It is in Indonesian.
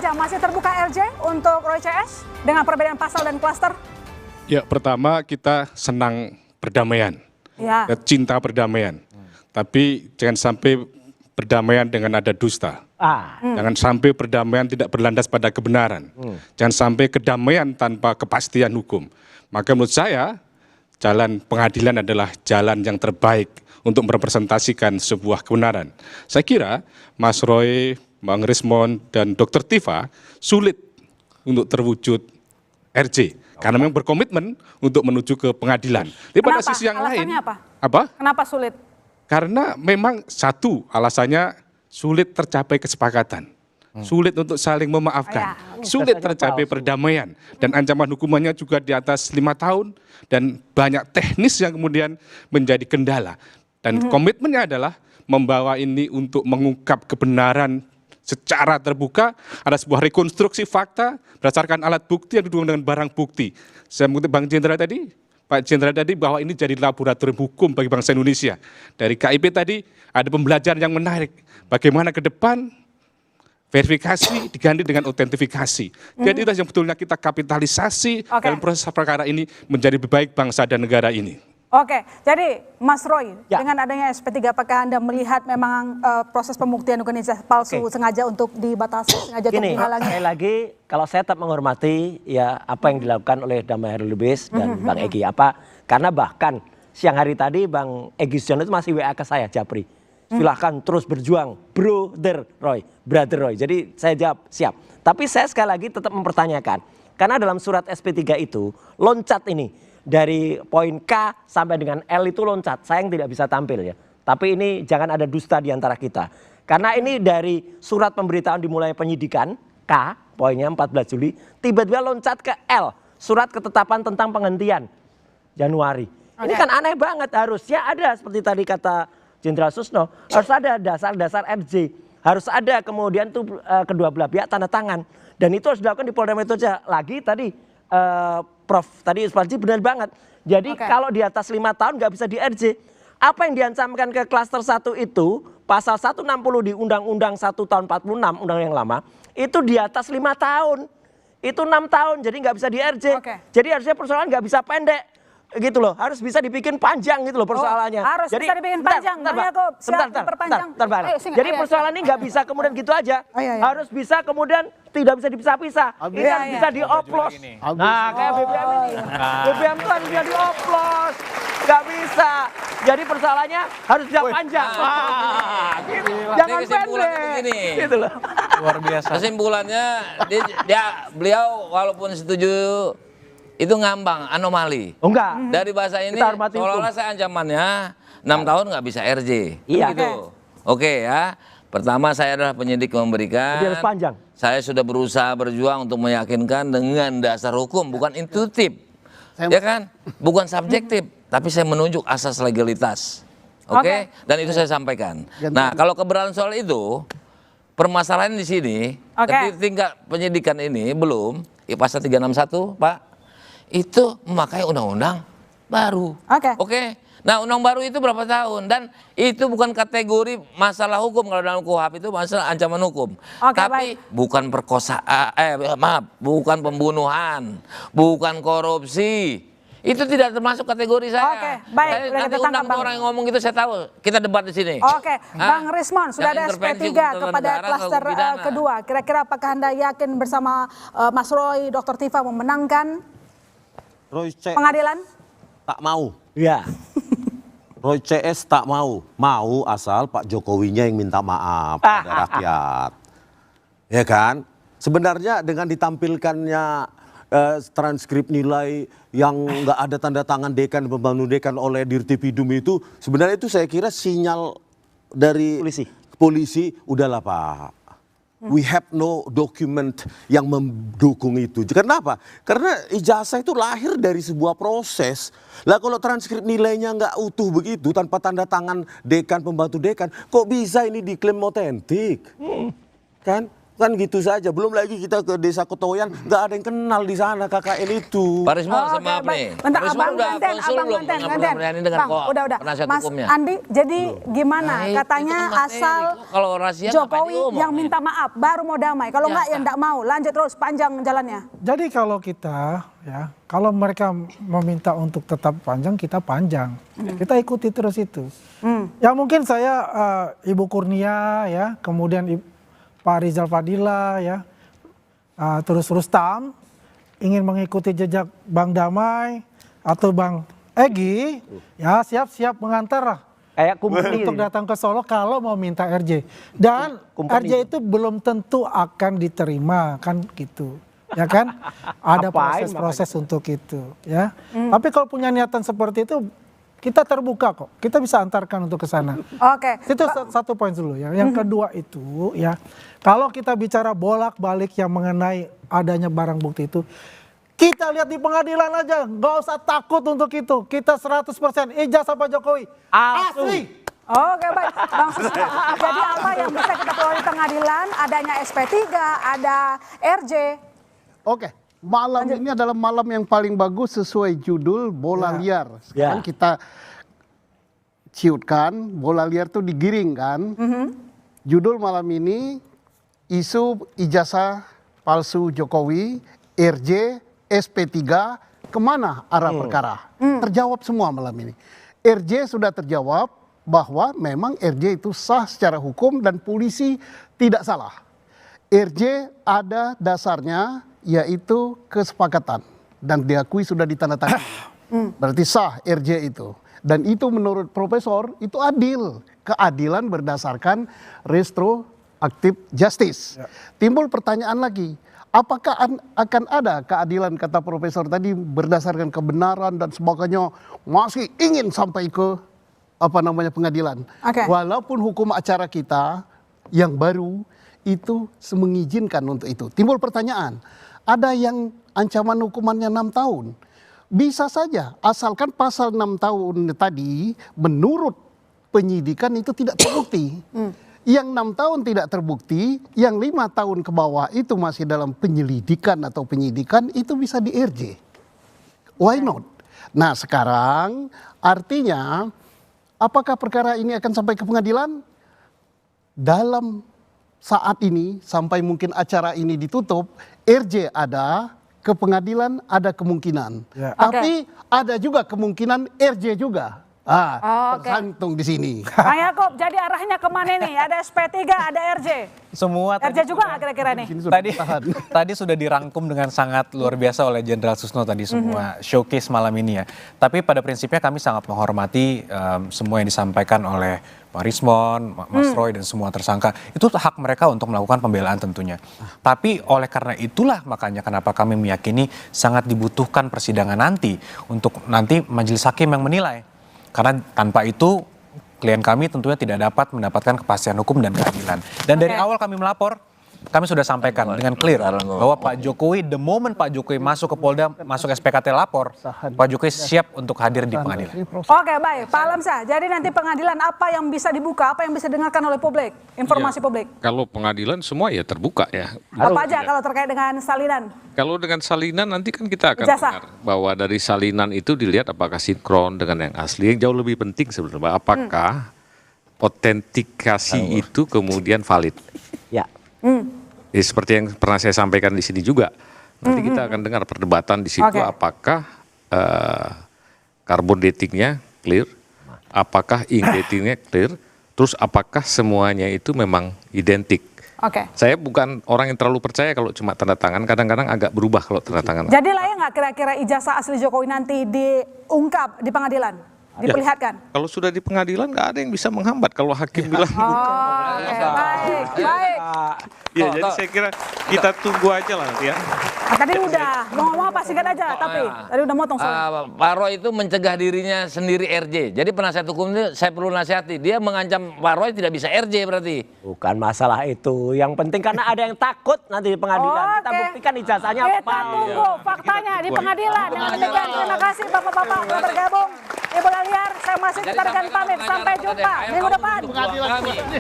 saja, masih terbuka RJ untuk Roy CS dengan perbedaan pasal dan klaster? Ya, pertama kita senang perdamaian, Ya. cinta perdamaian. Tapi jangan sampai perdamaian dengan ada dusta. Jangan sampai perdamaian tidak berlandas pada kebenaran. Jangan sampai kedamaian tanpa kepastian hukum. Maka menurut saya, jalan pengadilan adalah jalan yang terbaik untuk merepresentasikan sebuah kebenaran. Saya kira Mas Roy, Bang Rismond, dan Dr. Tifa sulit untuk terwujud RJ. Karena memang berkomitmen untuk menuju ke pengadilan. Tapi pada sisi yang lain, apa? Kenapa sulit? Karena memang satu alasannya sulit tercapai kesepakatan. Sulit untuk saling memaafkan, sulit tercapai perdamaian, dan ancaman hukumannya juga di atas 5 tahun, dan banyak teknis yang kemudian menjadi kendala. Dan komitmennya adalah membawa ini untuk mengungkap kebenaran secara terbuka, ada sebuah rekonstruksi fakta berdasarkan alat bukti yang didukung dengan barang bukti. Saya mengutip Bang Jenderal tadi, Pak Jenderal tadi, bahwa ini jadi laboratorium hukum bagi bangsa Indonesia. Dari KIP tadi ada pembelajaran yang menarik, bagaimana ke depan verifikasi diganti dengan autentifikasi. Jadi itu yang betulnya kita kapitalisasi dalam proses perkara ini menjadi lebih baik bangsa dan negara ini. Oke, jadi Mas Roy, dengan adanya SP3, apakah Anda melihat memang proses pembuktian organisasi palsu sengaja untuk dibatasi, sengaja untuk dihalangi? Sekali lagi, kalau saya tetap menghormati ya apa yang dilakukan oleh Damai Hairul Lubis dan Bang Egy. Karena bahkan siang hari tadi Bang Egy Sujana itu masih WA ke saya, Japri. Silahkan terus berjuang, brother Roy. Jadi saya jawab siap. Tapi saya sekali lagi tetap mempertanyakan. Karena dalam surat SP3 itu loncat ini. Dari poin K sampai dengan L itu loncat. Sayang tidak bisa tampil ya. Tapi ini jangan ada dusta di antara kita. Karena ini dari surat pemberitahuan dimulai penyidikan K, poinnya 14 Juli. Tiba-tiba loncat ke L, surat ketetapan tentang penghentian Januari. Ini kan aneh banget, harusnya ada seperti tadi kata Jenderal Susno, harus ada dasar-dasar RJ, harus ada kemudian tuh kedua belah pihak tanda tangan, dan itu harus dilakukan di Polda Metro Jaya. Lagi tadi Prof tadi Isparji benar banget. Jadi kalau di atas 5 tahun nggak bisa di RJ. Apa yang diancamkan ke klaster 1 itu pasal 160 di Undang-Undang 1 tahun 46 undang yang lama itu di atas 5 tahun. Itu 6 tahun jadi nggak bisa di RJ. Jadi harusnya persoalan nggak bisa pendek. Gitu loh, harus bisa dibikin panjang gitu loh persoalannya. Harus jadi, bisa dibikin panjang, Jadi persoalan ini nggak bisa kemudian gitu aja. Harus bisa kemudian tidak bisa dipisah-pisah. Ini harus bisa dioplos. Nah kayak BBM ini. BBM itu harus bisa dioplos. Nggak bisa. Jadi persoalannya harus bisa panjang. Gitu. Jangan pendek. Gitu loh. Luar biasa. Kesimpulannya beliau walaupun setuju itu ngambang, anomali. Enggak. Dari bahasa ini seolah-olah saya ancamannya 6 tahun nggak bisa RJ. Iya. Gitu. Oke ya. Pertama saya adalah penyidik memberikan. Jadi harus panjang. Saya sudah berusaha berjuang untuk meyakinkan dengan dasar hukum, bukan intuitif. Ya kan? Bukan subjektif, tapi saya menunjuk asas legalitas. Oke? Dan itu saya sampaikan. Nah, kalau keberatan soal itu, permasalahan di sini, tingkat penyidikan ini belum, pasal 361, Pak. Itu memakai undang-undang baru. Oke. Nah, undang baru itu berapa tahun? Dan itu bukan kategori masalah hukum kalau dalam KUHP itu masalah ancaman hukum. Tapi bukan perkosaan, bukan pembunuhan, bukan korupsi. Itu tidak termasuk kategori saya. Nanti undang orang yang ngomong itu saya tahu. Kita debat di sini. Bang Rismond, sudah ada SP3 kepada klaster kedua. Kira-kira apakah Anda yakin bersama Mas Roy, Dr. Tifa memenangkan Roy CS pengadilan? Tak mau. Ya. Roy CS tak mau. Mau asal Pak Jokowinya yang minta maaf pada rakyat. Ya kan? Sebenarnya dengan ditampilkannya transkrip nilai yang nggak ada tanda tangan dekan, pembantu dekan oleh Dirtipidum itu, sebenarnya itu saya kira sinyal dari polisi udahlah Pak. We have no document yang mendukung itu. Kenapa? Karena ijazah itu lahir dari sebuah proses. Lah kalau transkrip nilainya nggak utuh begitu, tanpa tanda tangan dekan, pembantu dekan, kok bisa ini diklaim otentik? Kan? Kan gitu saja. Belum lagi kita ke desa Kotoyan, nggak ada yang kenal di sana KKN itu. Pak Rismon, Oh, maaf baik. nih. Bentar, Pak Rismon Abang udah Ganten, konsul Abang belum Ganten, dengan Ganten. Berlian ini dengan Bang, udah. penasihat Mas hukumnya? Andi, jadi gimana? Nah, itu Katanya kan materi. asal Kalau rahasia ngapain Jokowi diomongin? yang minta maaf, baru mau damai. Kalau Ya. enggak, ya enggak mau. Lanjut terus, panjang jalannya. Jadi kalau kita ya, kalau mereka meminta untuk tetap panjang, kita panjang. Kita ikuti terus itu. Ya mungkin saya Ibu Kurnia ya, kemudian Pak Rizal Fadila ya, terus Rustam ingin mengikuti jejak Bang Damai atau Bang Egy, ya siap-siap mengantar lah Kayak kumpul untuk datang ke Solo kalau mau minta RJ. Dan Company. RJ itu belum tentu akan diterima kan gitu. Ya kan? Ada Apain proses-proses untuk itu, ya. Tapi kalau punya niatan seperti itu kita terbuka kok. Kita bisa antarkan untuk ke sana. Oke. Itu satu poin dulu ya. Yang kedua itu ya, kalau kita bicara bolak-balik yang mengenai adanya barang bukti itu, kita lihat di pengadilan aja, nggak usah takut untuk itu. Kita 100% ijazah Pak Jokowi. Asli. Oke, baik. Bang Susilo, jadi apa yang bisa kita peroleh di pengadilan? Adanya SP3, ada RJ. Oke, malam ini adalah malam yang paling bagus sesuai judul Bola Liar. Sekarang kita ciutkan, bola liar tuh digiring kan. Judul malam ini, isu ijazah palsu Jokowi, RJ, SP3, kemana arah perkara? Terjawab semua malam ini. RJ sudah terjawab bahwa memang RJ itu sah secara hukum dan polisi tidak salah. RJ ada dasarnya yaitu kesepakatan dan diakui sudah ditandatangani. Berarti sah RJ itu. Dan itu menurut profesor itu adil. Keadilan berdasarkan retroactive justice. Timbul pertanyaan lagi, apakah akan ada keadilan kata profesor tadi berdasarkan kebenaran dan sebagainya masih ingin sampai ke pengadilan. Oke. Walaupun hukum acara kita yang baru itu mengizinkan untuk itu. Timbul pertanyaan, ada yang ancaman hukumannya 6 tahun. Bisa saja, asalkan pasal 6 tahun tadi menurut penyidikan itu tidak terbukti. Yang 6 tahun tidak terbukti, yang 5 tahun ke bawah itu masih dalam penyelidikan atau penyidikan, itu bisa di RJ. Why not? Nah sekarang artinya apakah perkara ini akan sampai ke pengadilan? Dalam saat ini sampai mungkin acara ini ditutup, RJ ada, ke pengadilan ada kemungkinan. Ya. Tapi ada juga kemungkinan RJ juga. Tergantung di sini. Bang Yaakob, jadi arahnya kemana nih? Ada SP3, ada RJ. Semua RJ juga nggak kira-kira nih? tadi sudah dirangkum dengan sangat luar biasa oleh Jenderal Susno tadi semua showcase malam ini ya. Tapi pada prinsipnya kami sangat menghormati semua yang disampaikan oleh Pak Rismon, Mas Roy dan semua tersangka. Itu hak mereka untuk melakukan pembelaan tentunya. Tapi oleh karena itulah makanya kenapa kami meyakini sangat dibutuhkan persidangan nanti untuk nanti majelis hakim yang menilai. Karena tanpa itu klien kami tentunya tidak dapat mendapatkan kepastian hukum dan keadilan. Dan dari awal kami melapor, kami sudah sampaikan dengan clear bahwa Pak Jokowi, the moment Pak Jokowi masuk ke Polda, masuk SPKT lapor, Pak Jokowi siap untuk hadir di pengadilan. Oke, baik. Pak Alamsyah, jadi nanti pengadilan apa yang bisa dibuka, apa yang bisa didengarkan oleh publik, informasi publik? Kalau pengadilan semua ya terbuka ya. Apa aja kalau terkait dengan salinan? Kalau dengan salinan nanti kan kita akan Ijazah. dengar bahwa dari salinan itu dilihat apakah sinkron dengan yang asli. Yang jauh lebih penting sebenarnya apakah otentikasi itu kemudian valid. Ya. Ya, seperti yang pernah saya sampaikan di sini juga. Nanti kita akan dengar perdebatan di situ Oke. apakah carbon datingnya clear, apakah ink datingnya clear, terus apakah semuanya itu memang identik. Oke. Saya bukan orang yang terlalu percaya kalau cuma tanda tangan, kadang-kadang agak berubah kalau tanda tangan. Jadi layak nggak kira-kira ijazah asli Jokowi nanti diungkap di pengadilan? Diperlihatkan? Kalau sudah di pengadilan nggak ada yang bisa menghambat kalau hakim bilang bukan. Oke, baik, baik. Ya, jadi saya kira kita tunggu aja lah nanti ya. Nah, tadi udah, ngomong apa singkat aja, tapi tadi udah motong soalnya. Pak Roy itu mencegah dirinya sendiri RJ. Jadi penasihat hukum itu saya perlu nasihati. Dia mengancam Pak Roy tidak bisa RJ berarti. Bukan masalah itu. Yang penting karena ada yang takut nanti di pengadilan. Kita Oke. buktikan ijazahnya Kita apa. tunggu faktanya di pengadilan. Dengan demikian, terima kasih Bapak-Bapak telah bergabung. Ibu Liar, saya masih kita dengan pamit. Sampai jumpa minggu depan.